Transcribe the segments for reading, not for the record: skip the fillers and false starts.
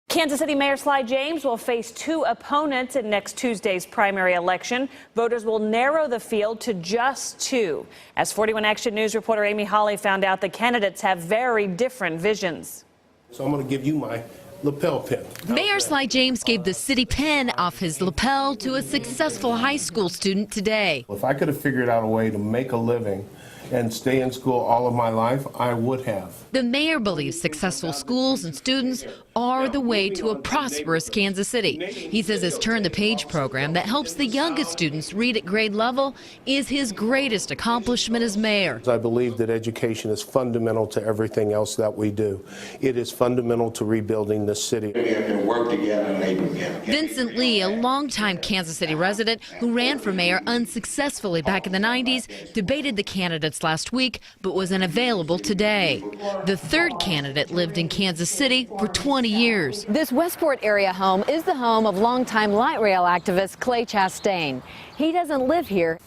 Kansas City Mayor Sly James will face two opponents in next Tuesday's primary election. Voters will narrow the field to just two. As 41 Action News reporter Amy Hawley found out, the candidates have very different visions. So I'm going to give you my lapel pin. Mayor Sly James gave the city pin off his lapel to a successful high school student today. If I could have figured out a way to make a living and stay in school all of my life, I would have. The mayor believes successful schools and students are the way to a prosperous Kansas City. He says his Turn the Page program that helps the youngest students read at grade level is his greatest accomplishment as mayor. I believe that education is fundamental to everything else that we do. It is fundamental to rebuilding this city. And work together, neighbor together. Vincent Lee, a longtime Kansas City resident who ran for mayor unsuccessfully back in the 90s, debated the candidates last week but was unavailable today. The third candidate lived in Kansas City for 20 years. This Westport area home is the home of longtime light rail activist Clay Chastain. He doesn't live here.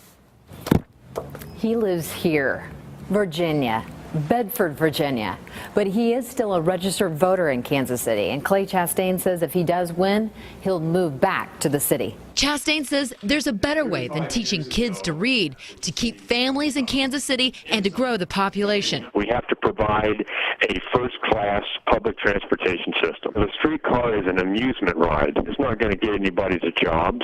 He lives here, Virginia. Bedford, Virginia. But he is still a registered voter in Kansas City, and Clay Chastain says if he does win, he'll move back to the city. Chastain says there's a better way than teaching kids to read, to keep families in Kansas City and to grow the population. We have to provide a first-class public transportation system. The streetcar is an amusement ride. It's not going to get anybody to jobs.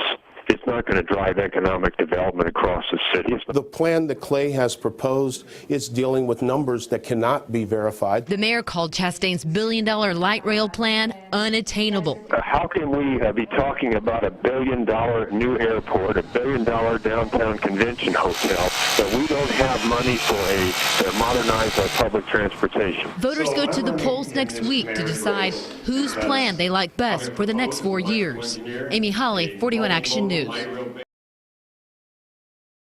It's not going to drive economic development across the city. The plan that Clay has proposed is dealing with numbers that cannot be verified. The mayor called Chastain's billion-dollar light rail plan unattainable. How can we be talking about $1 billion new airport, $1 billion downtown convention hotel, but we don't have money to modernize our public transportation? Voters go to the polls next week to decide whose plan they like best for the next 4 years. Amy Hawley, 41 Action News.